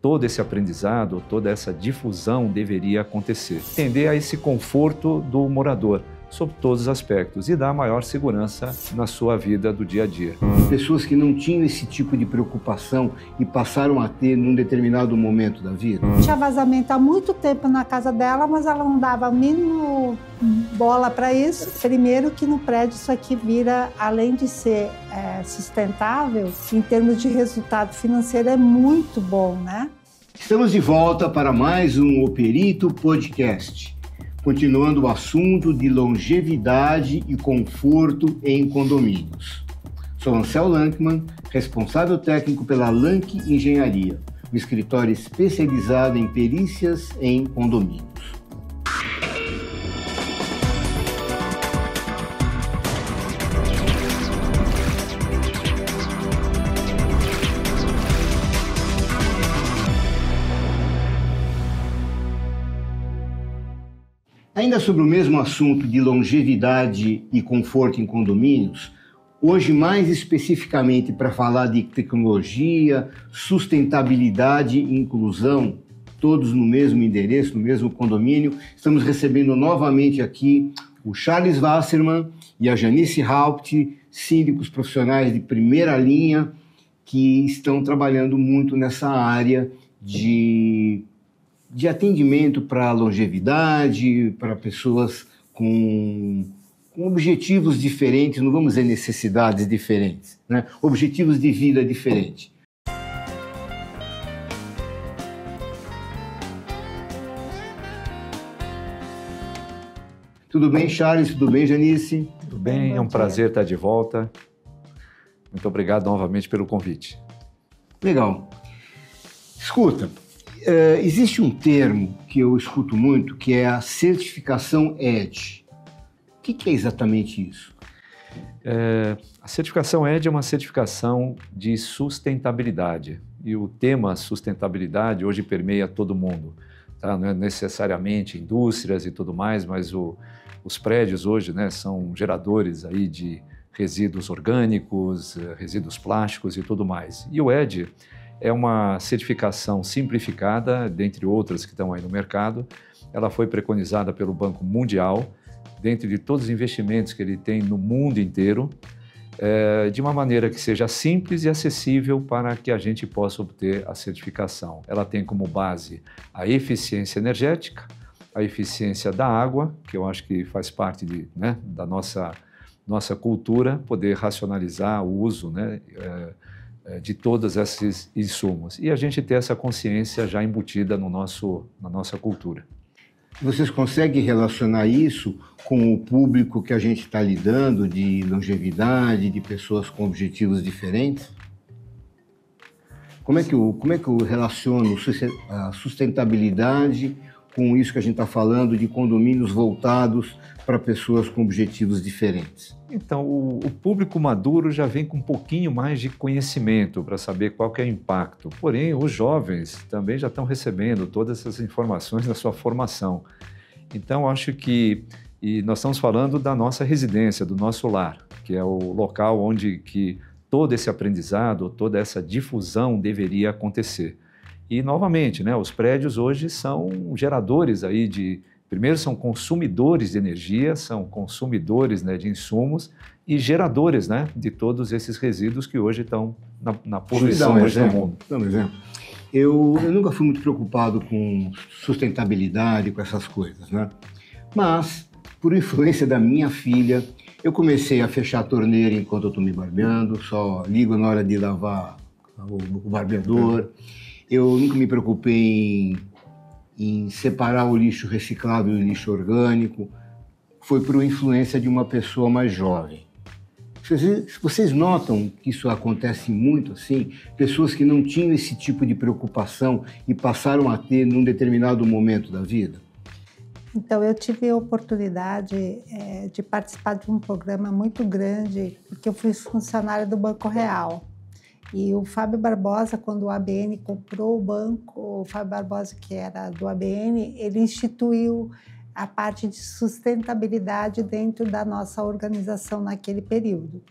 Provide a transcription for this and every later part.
todo esse aprendizado, toda essa difusão deveria acontecer. Atender a esse conforto do morador, sob todos os aspectos, e dar maior segurança na sua vida do dia a dia. Pessoas que não tinham esse tipo de preocupação e passaram a ter num determinado momento da vida. Tinha vazamento há muito tempo na casa dela, mas ela não dava a mínima bola para isso. Primeiro que no prédio isso aqui vira, além de ser sustentável, em termos de resultado financeiro é muito bom, né? Estamos de volta para mais um Operito Podcast. Continuando o assunto de longevidade e conforto em condomínios. Sou Ansel Lankman, responsável técnico pela Lank Engenharia, um escritório especializado em perícias em condomínios. Ainda sobre o mesmo assunto de longevidade e conforto em condomínios, hoje mais especificamente para falar de tecnologia, sustentabilidade e inclusão, todos no mesmo endereço, no mesmo condomínio, estamos recebendo novamente aqui o Charles Wasserman e a Janice Haupt, síndicos profissionais de primeira linha, que estão trabalhando muito nessa área de atendimento para longevidade, para pessoas com objetivos diferentes, não vamos dizer necessidades diferentes, né? Objetivos de vida diferentes. Tudo bem, Charles? Tudo bem, Janice? Tudo bem, é um prazer estar de volta. Muito obrigado novamente pelo convite. Legal. Escuta, existe um termo que eu escuto muito, que é a certificação EDGE. O que é exatamente isso? A certificação EDGE é uma certificação de sustentabilidade. E o tema sustentabilidade hoje permeia todo mundo. Tá? Não é necessariamente indústrias e tudo mais, mas os prédios hoje, né, são geradores aí de resíduos orgânicos, resíduos plásticos e tudo mais. E o EDGE é uma certificação simplificada, dentre outras que estão aí no mercado. Ela foi preconizada pelo Banco Mundial, dentre de todos os investimentos que ele tem no mundo inteiro, de uma maneira que seja simples e acessível para que a gente possa obter a certificação. Ela tem como base a eficiência energética, a eficiência da água, que eu acho que faz parte da nossa cultura, poder racionalizar o uso, né, de todos esses insumos. E a gente ter essa consciência já embutida na nossa cultura. Vocês conseguem relacionar isso com o público que a gente está lidando, de longevidade, de pessoas com objetivos diferentes? Como é que eu relaciono a sustentabilidade com isso que a gente está falando de condomínios voltados para pessoas com objetivos diferentes? Então, o público maduro já vem com um pouquinho mais de conhecimento para saber qual que é o impacto. Porém, os jovens também já estão recebendo todas essas informações da sua formação. Então, acho que nós estamos falando da nossa residência, do nosso lar, que é o local onde que todo esse aprendizado, toda essa difusão deveria acontecer. E, novamente, né, os prédios hoje são geradores aí primeiro são consumidores de energia, são consumidores, né, de insumos e geradores, né, de todos esses resíduos que hoje estão na poluição hoje no mundo. Dá um exemplo. Eu nunca fui muito preocupado com sustentabilidade, com essas coisas, né? Mas, por influência da minha filha, eu comecei a fechar a torneira enquanto eu estou me barbeando, só ligo na hora de lavar o barbeador. Eu nunca me preocupei em separar o lixo reciclável e o lixo orgânico. Foi por influência de uma pessoa mais jovem. Vocês notam que isso acontece muito assim? Pessoas que não tinham esse tipo de preocupação e passaram a ter num determinado momento da vida? Então, eu tive a oportunidade de participar de um programa muito grande, porque eu fui funcionária do Banco Real. E o Fábio Barbosa, quando o ABN comprou o banco, o Fábio Barbosa, que era do ABN, ele instituiu a parte de sustentabilidade dentro da nossa organização naquele período.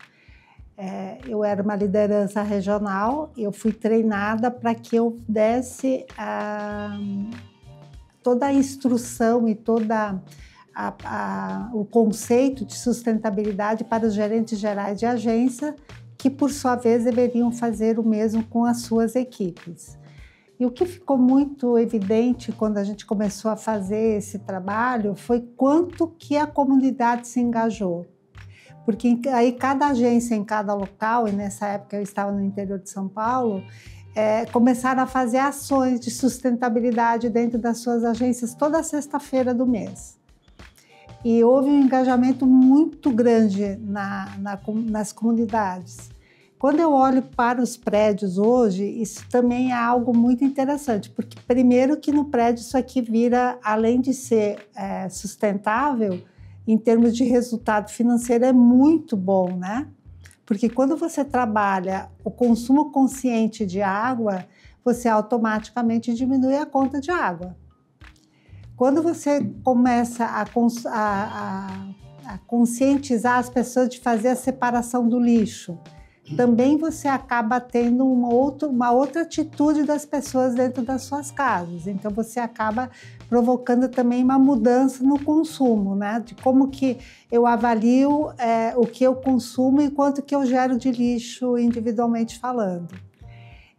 eu era uma liderança regional, eu fui treinada para que eu desse toda a instrução e toda o conceito de sustentabilidade para os gerentes gerais de agência, que por sua vez deveriam fazer o mesmo com as suas equipes. E o que ficou muito evidente quando a gente começou a fazer esse trabalho foi quanto que a comunidade se engajou. Porque aí cada agência em cada local, e nessa época eu estava no interior de São Paulo, começaram a fazer ações de sustentabilidade dentro das suas agências toda sexta-feira do mês. E houve um engajamento muito grande nas comunidades. Quando eu olho para os prédios hoje, isso também é algo muito interessante, porque primeiro que no prédio isso aqui vira, além de ser sustentável, em termos de resultado financeiro é muito bom, né? Porque quando você trabalha o consumo consciente de água, você automaticamente diminui a conta de água. Quando você começa a conscientizar as pessoas de fazer a separação do lixo, também você acaba tendo uma outra atitude das pessoas dentro das suas casas. Então, você acaba provocando também uma mudança no consumo, né? De como que eu avalio o que eu consumo e quanto que eu gero de lixo individualmente falando.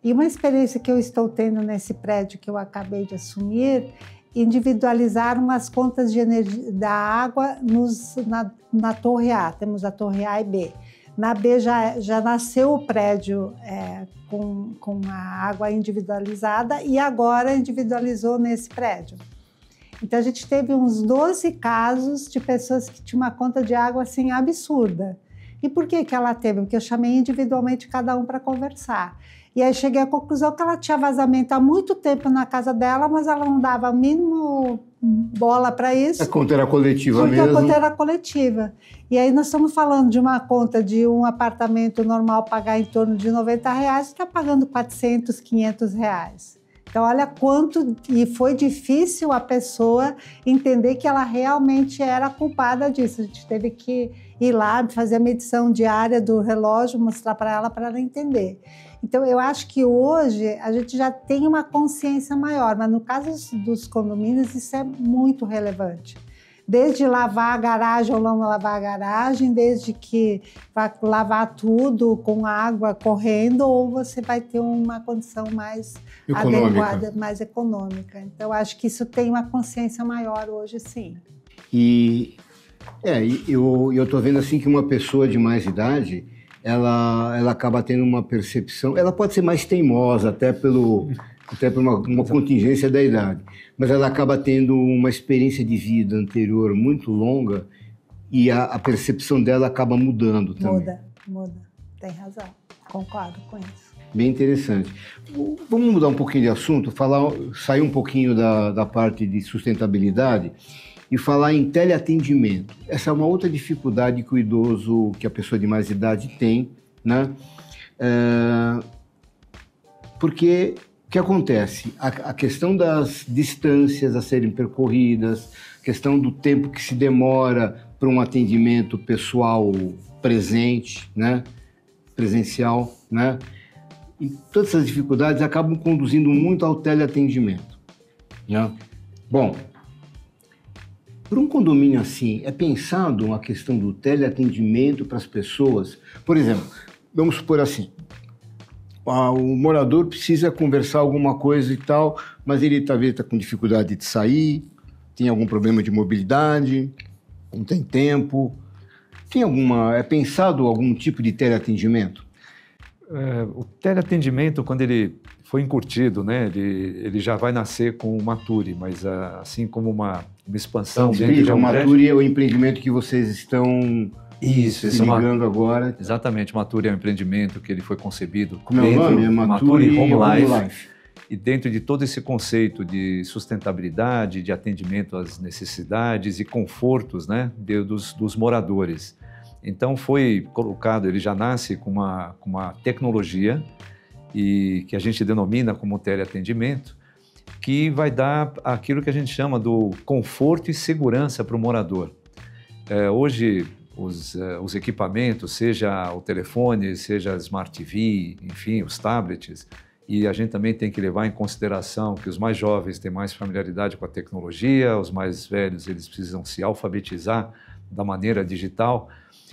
E uma experiência que eu estou tendo nesse prédio que eu acabei de assumir, individualizaram as contas de energia da água na Torre A. Temos a Torre A e B. Na B já nasceu o prédio com a água individualizada e agora individualizou nesse prédio. Então a gente teve uns 12 casos de pessoas que tinham uma conta de água assim absurda. E por que ela teve? Porque eu chamei individualmente cada um para conversar. E aí cheguei à conclusão que ela tinha vazamento há muito tempo na casa dela, mas ela não dava a mínima bola para isso. A conta era coletiva porque mesmo. Porque a conta era coletiva. E aí nós estamos falando de uma conta de um apartamento normal pagar em torno de R$90, está pagando R$400, R$500. Então olha quanto... E foi difícil a pessoa entender que ela realmente era culpada disso. A gente teve que ir lá, fazer a medição diária do relógio, mostrar para ela entender. Então, eu acho que hoje a gente já tem uma consciência maior, mas no caso dos condomínios isso é muito relevante. Desde lavar a garagem ou não lavar a garagem, desde que vai lavar tudo com água correndo, ou você vai ter uma condição mais adequada, mais econômica. Então, acho que isso tem uma consciência maior hoje, sim. E eu estou vendo assim que uma pessoa de mais idade, ela acaba tendo uma percepção, ela pode ser mais teimosa até por uma contingência da idade, mas ela acaba tendo uma experiência de vida anterior muito longa e a percepção dela acaba mudando também. Muda, tem razão, concordo com isso. Bem interessante. Vamos mudar um pouquinho de assunto, sair um pouquinho da parte de sustentabilidade e falar em teleatendimento. Essa é uma outra dificuldade que o idoso, que a pessoa de mais idade tem, né? Porque o que acontece? A questão das distâncias a serem percorridas, a questão do tempo que se demora para um atendimento pessoal presente, né? Presencial, né? E todas essas dificuldades acabam conduzindo muito ao teleatendimento, né? Bom, para um condomínio assim, é pensado a questão do teleatendimento para as pessoas? Por exemplo, vamos supor assim, o morador precisa conversar alguma coisa e tal, mas ele talvez está com dificuldade de sair, tem algum problema de mobilidade, não tem tempo. É pensado algum tipo de teleatendimento? O teleatendimento, quando ele foi encurtido, né, ele já vai nascer com o Mature, mas assim como uma expansão dentro de um Mature é o empreendimento que vocês estão se ligando agora. Exatamente, o Mature é um empreendimento que ele foi concebido. Como é o nome? É Mature Home Life. E dentro de todo esse conceito de sustentabilidade, de atendimento às necessidades e confortos, né, dos moradores. Então foi colocado, ele já nasce com uma tecnologia e que a gente denomina como teleatendimento, que vai dar aquilo que a gente chama do conforto e segurança para o morador. Hoje, os equipamentos, seja o telefone, seja a Smart TV, enfim, os tablets. E a gente também tem que levar em consideração que os mais jovens têm mais familiaridade com a tecnologia, os mais velhos eles precisam se alfabetizar da maneira digital,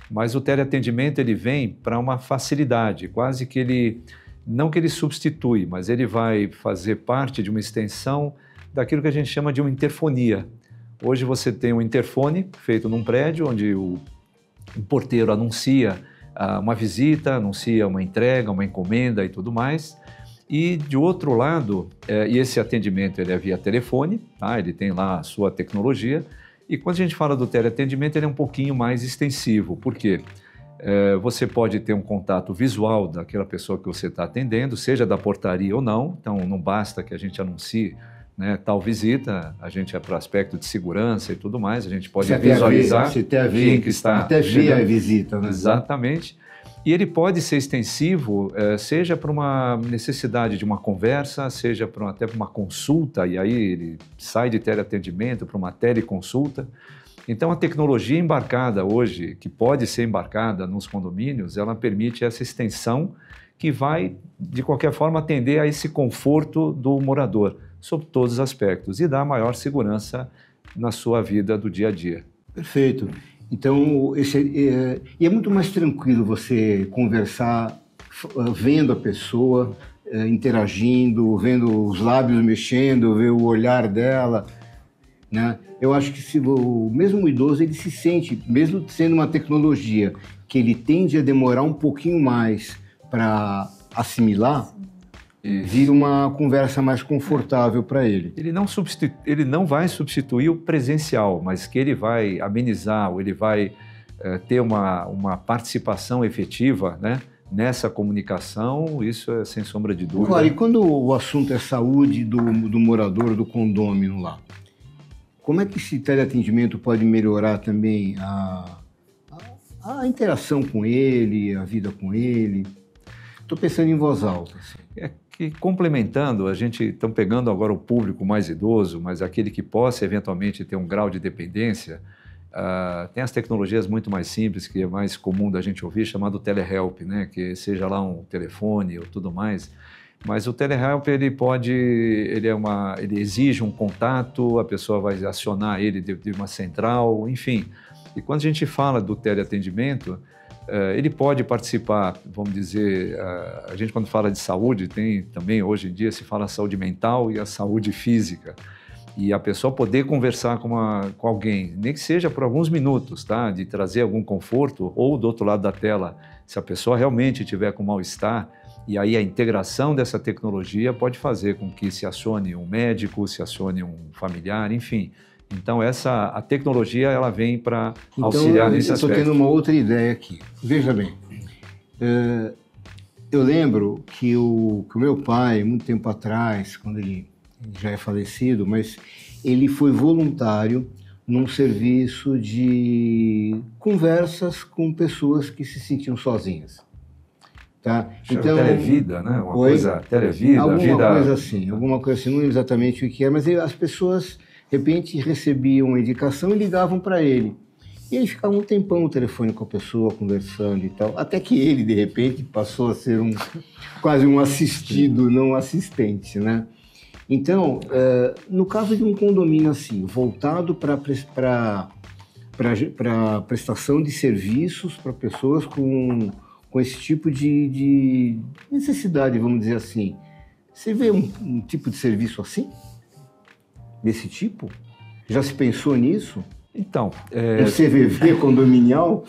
mas o teleatendimento ele vem para uma facilidade, quase que ele, não que ele substitui, mas ele vai fazer parte de uma extensão daquilo que a gente chama de uma interfonia. Hoje você tem um interfone feito num prédio onde o porteiro anuncia uma visita, anuncia uma entrega, uma encomenda e tudo mais. E, de outro lado, e esse atendimento ele é via telefone, tá? Ele tem lá a sua tecnologia. E quando a gente fala do teleatendimento, ele é um pouquinho mais extensivo. Por quê? Você pode ter um contato visual daquela pessoa que você está atendendo, seja da portaria ou não. Então, não basta que a gente anuncie, né, tal visita, a gente é para o aspecto de segurança e tudo mais, a gente pode visualizar quem que está até ver a visita, né? Exatamente. E ele pode ser extensivo, seja para uma necessidade de uma conversa, seja até para uma consulta, e aí ele sai de teleatendimento para uma teleconsulta. Então, a tecnologia embarcada hoje, que pode ser embarcada nos condomínios, ela permite essa extensão que vai, de qualquer forma, atender a esse conforto do morador, sob todos os aspectos, e dar maior segurança na sua vida do dia a dia. Perfeito. Então, e é muito mais tranquilo você conversar vendo a pessoa, interagindo, vendo os lábios mexendo, ver o olhar dela, né? Eu acho que mesmo o idoso, ele se sente, mesmo sendo uma tecnologia que ele tende a demorar um pouquinho mais para assimilar, vira uma conversa mais confortável para ele. Ele não vai substituir o presencial, mas que ele vai amenizar, ou ele vai ter uma participação efetiva, né, nessa comunicação, isso é sem sombra de dúvida. Agora, e quando o assunto é saúde do morador do condômino lá, como é que esse teleatendimento pode melhorar também a interação com ele, a vida com ele? Estou pensando em voz alta. Assim. Que complementando, a gente está pegando agora o público mais idoso, mas aquele que possa eventualmente ter um grau de dependência, tem as tecnologias muito mais simples, que é mais comum da gente ouvir, chamado telehelp, né? Que seja lá um telefone ou tudo mais. Mas o telehelp, ele exige um contato, a pessoa vai acionar ele de uma central, enfim. E quando a gente fala do teleatendimento, ele pode participar, vamos dizer, a gente quando fala de saúde, tem também, hoje em dia, se fala saúde mental e a saúde física. E a pessoa poder conversar com alguém, nem que seja por alguns minutos, tá? De trazer algum conforto, ou do outro lado da tela, se a pessoa realmente tiver com mal-estar, e aí a integração dessa tecnologia pode fazer com que se acione um médico, se acione um familiar, enfim. Então, a tecnologia ela vem para auxiliar nesse aspecto. Estou tendo uma outra ideia aqui. Veja bem, eu lembro que o meu pai, muito tempo atrás, quando ele já é falecido, mas ele foi voluntário num serviço de conversas com pessoas que se sentiam sozinhas. Tá? Então, televida, né? Televida, alguma coisa assim, não lembro exatamente o que é, mas as pessoas, de repente, recebiam uma indicação e ligavam para ele. E ele ficava um tempão no telefone com a pessoa, conversando e tal, até que ele, de repente, passou a ser quase um assistido, não um assistente, né? Então, no caso de um condomínio assim, voltado para prestação de serviços para pessoas com esse tipo de necessidade, vamos dizer assim. Você vê um tipo de serviço assim? Desse tipo? Já se pensou nisso? Então... Um CVV condominial?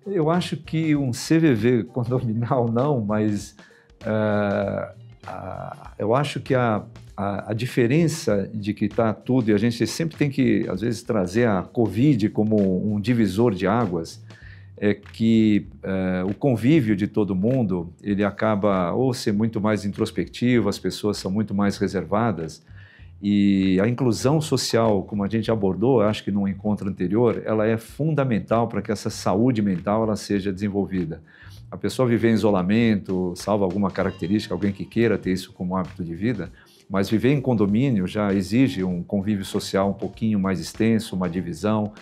Eu acho que um CVV condominial não, mas eu acho que a diferença de que está tudo, e a gente sempre tem que, às vezes, trazer a Covid como um divisor de águas, é que o convívio de todo mundo, ele acaba ou ser muito mais introspectivo, as pessoas são muito mais reservadas, e a inclusão social, como a gente abordou, acho que num encontro anterior, ela é fundamental para que essa saúde mental ela seja desenvolvida. A pessoa viver em isolamento, salvo alguma característica, alguém que queira ter isso como hábito de vida, mas viver em condomínio já exige um convívio social um pouquinho mais extenso, uma divisão,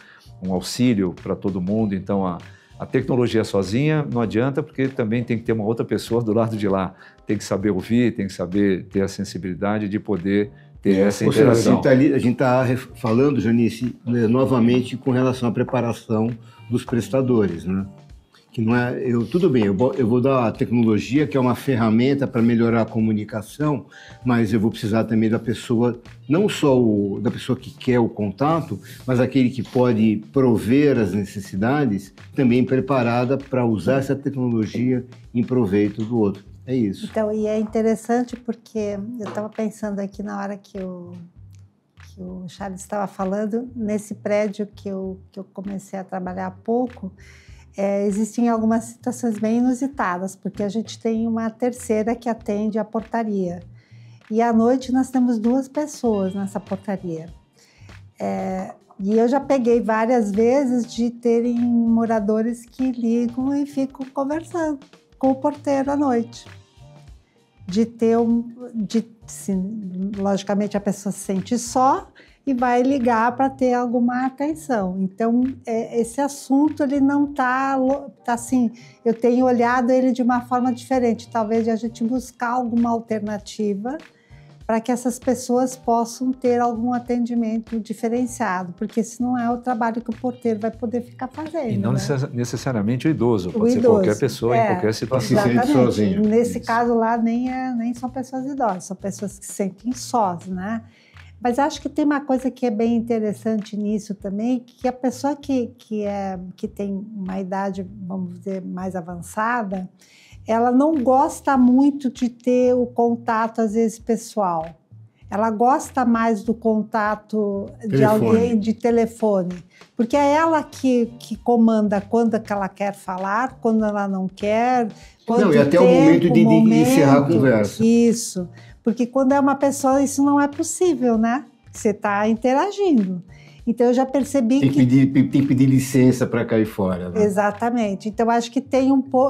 um auxílio para todo mundo. Então, a tecnologia sozinha não adianta, porque também tem que ter uma outra pessoa do lado de lá. Tem que saber ouvir, tem que saber ter a sensibilidade de poder ter essa interação. A gente está falando, Janice, novamente com relação à preparação dos prestadores, né? Que não é, tudo bem, eu vou dar a tecnologia, que é uma ferramenta para melhorar a comunicação, mas eu vou precisar também da pessoa, não só da pessoa que quer o contato, mas aquele que pode prover as necessidades, também preparada para usar essa tecnologia em proveito do outro. É isso. Então, e é interessante porque eu estava pensando aqui na hora que o Charles estava falando, nesse prédio que eu comecei a trabalhar há pouco, existem algumas situações bem inusitadas, porque a gente tem uma terceira que atende a portaria. E à noite nós temos 2 pessoas nessa portaria. E eu já peguei várias vezes de terem moradores que ligam e ficam conversando com o porteiro à noite. Logicamente a pessoa se sente só e vai ligar para ter alguma atenção. Então, esse assunto ele não está assim, eu tenho olhado ele de uma forma diferente, talvez de a gente buscar alguma alternativa para que essas pessoas possam ter algum atendimento diferenciado, porque esse não é o trabalho que o porteiro vai poder ficar fazendo. E não necessariamente o idoso, pode ser qualquer pessoa em qualquer situação. Exatamente. Sozinho. Nesse caso lá, nem são pessoas idosas, são pessoas que se sentem sós, né? Mas acho que tem uma coisa que é bem interessante nisso também, que a pessoa que tem uma idade, vamos dizer, mais avançada, ela não gosta muito de ter o contato, às vezes, pessoal. Ela gosta mais do contato de alguém, de telefone. Porque é ela que comanda quando que ela quer falar, quando ela não quer. E até o momento de encerrar a conversa. Isso. Porque quando é uma pessoa, isso não é possível, né? Você está interagindo. Então, eu já percebi tem que pedir licença para cair fora. Né? Exatamente. Então, acho que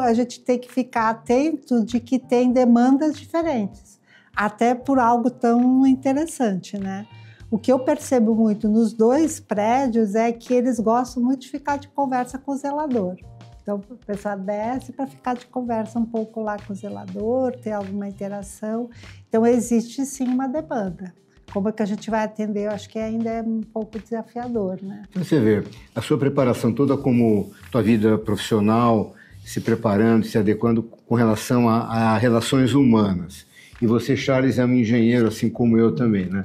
a gente tem que ficar atento de que tem demandas diferentes, até por algo tão interessante, né? O que eu percebo muito nos 2 prédios é que eles gostam muito de ficar de conversa com o zelador. Então, a pessoa desce para ficar de conversa um pouco lá com o zelador, ter alguma interação. Então, existe sim uma demanda. Como é que a gente vai atender? Eu acho que ainda é um pouco desafiador, né? Você vê, a sua preparação toda como tua vida profissional, se preparando, se adequando com relação a relações humanas. E você, Charles, é um engenheiro, assim como eu também, né?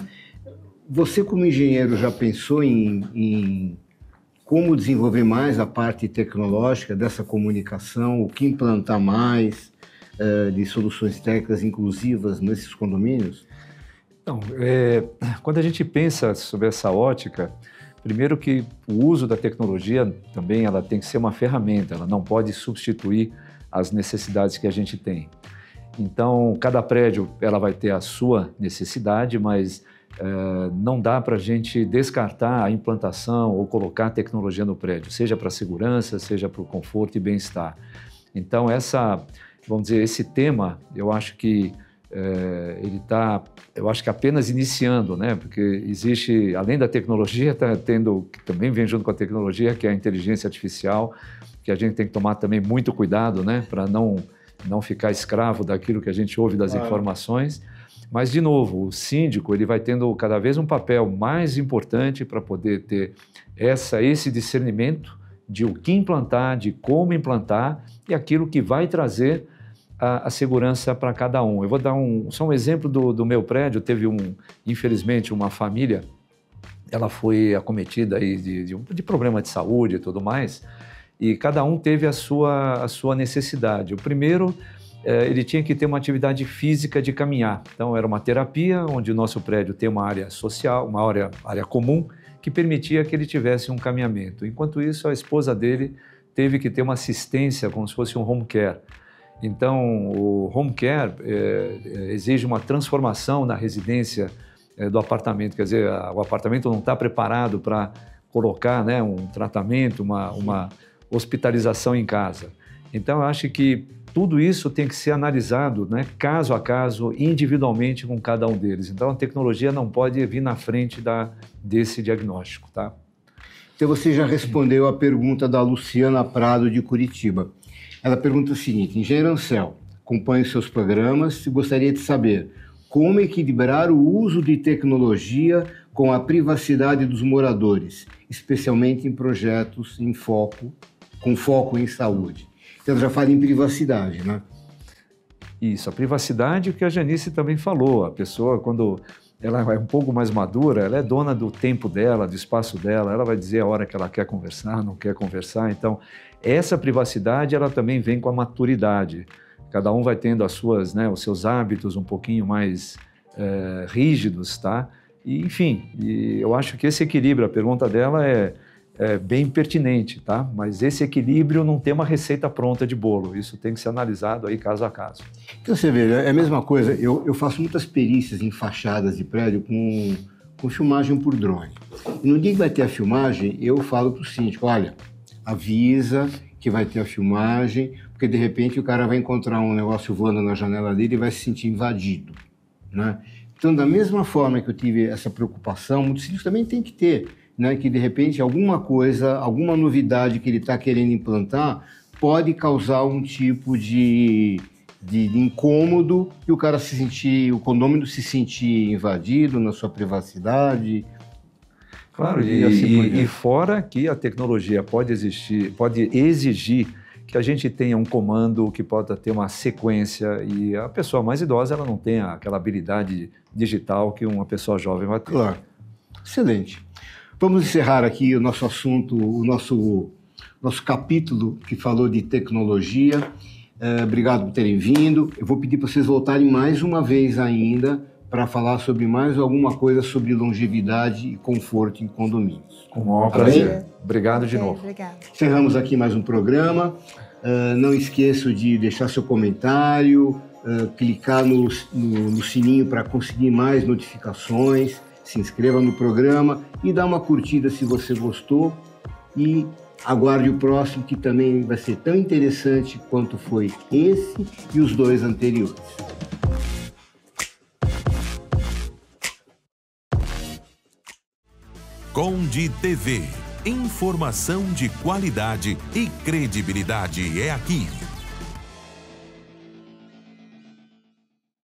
Você, como engenheiro, já pensou em como desenvolver mais a parte tecnológica dessa comunicação, o que implantar mais de soluções técnicas inclusivas nesses condomínios? Então, quando a gente pensa sobre essa ótica, primeiro que o uso da tecnologia também ela tem que ser uma ferramenta, ela não pode substituir as necessidades que a gente tem. Então, cada prédio ela vai ter a sua necessidade, mas não dá para a gente descartar a implantação ou colocar tecnologia no prédio, seja para segurança, seja para o conforto e bem-estar. Então, vamos dizer, esse tema, eu acho que ele está, eu acho que apenas iniciando, né? Porque existe, além da tecnologia, está tendo, que também vem junto com a tecnologia, que é a inteligência artificial, que a gente tem que tomar também muito cuidado, né? Para não ficar escravo daquilo que a gente ouve das informações. Mas, de novo, o síndico ele vai tendo cada vez um papel mais importante para poder ter esse discernimento de o que implantar, de como implantar e aquilo que vai trazer a segurança para cada um. Eu vou dar só um exemplo do meu prédio. Teve, infelizmente, uma família, ela foi acometida aí de problema de saúde e tudo mais, e cada um teve a sua necessidade. O primeiro, ele tinha que ter uma atividade física de caminhar. Então, era uma terapia, onde o nosso prédio tem uma área social, uma área comum, que permitia que ele tivesse um caminhamento. Enquanto isso, a esposa dele teve que ter uma assistência, como se fosse um home care. Então, o home care exige uma transformação na residência do apartamento, quer dizer, o apartamento não está preparado para colocar, né, um tratamento, uma hospitalização em casa. Então, eu acho que tudo isso tem que ser analisado, né, caso a caso, individualmente com cada um deles. Então, a tecnologia não pode vir na frente desse diagnóstico, tá? Então você já respondeu a pergunta da Luciana Prado, de Curitiba. Ela pergunta o seguinte: engenheiro Ancel, acompanho seus programas e gostaria de saber como equilibrar o uso de tecnologia com a privacidade dos moradores, especialmente em projetos com foco em saúde. Então já fala em privacidade, né? Isso, a privacidade, o que a Janice também falou. A pessoa, quando ela é um pouco mais madura, ela é dona do tempo dela, do espaço dela, ela vai dizer a hora que ela quer conversar, não quer conversar. Então, essa privacidade, ela também vem com a maturidade. Cada um vai tendo os seus hábitos um pouquinho mais rígidos, tá? E, enfim, eu acho que esse equilíbrio, a pergunta dela é bem pertinente, tá? Mas esse equilíbrio não tem uma receita pronta de bolo, isso tem que ser analisado aí caso a caso. Então você vê, é a mesma coisa, eu faço muitas perícias em fachadas de prédio com filmagem por drone. E no dia que vai ter a filmagem, eu falo para o síndico: olha, avisa que vai ter a filmagem, porque de repente o cara vai encontrar um negócio voando na janela dele e vai se sentir invadido, né? Então, da mesma forma que eu tive essa preocupação, muitos síndicos também tem que ter, né? Que de repente alguma coisa, alguma novidade que ele está querendo implantar pode causar um tipo de incômodo e o cara o condômino se sentir invadido na sua privacidade. Claro, e fora que a tecnologia pode exigir que a gente tenha um comando que possa ter uma sequência, e a pessoa mais idosa ela não tem aquela habilidade digital que uma pessoa jovem vai ter. Claro. Excelente. Vamos encerrar aqui o nosso assunto, o nosso capítulo que falou de tecnologia. Obrigado por terem vindo. Eu vou pedir para vocês voltarem mais uma vez ainda para falar sobre mais alguma coisa sobre longevidade e conforto em condomínios. Com o maior prazer. Obrigado de novo. Obrigada. Encerramos aqui mais um programa. Não esqueça de deixar seu comentário, clicar no sininho para conseguir mais notificações, se inscreva no programa e dá uma curtida se você gostou. E aguarde o próximo, que também vai ser tão interessante quanto foi esse e os dois anteriores. Conde TV. Informação de qualidade e credibilidade é aqui.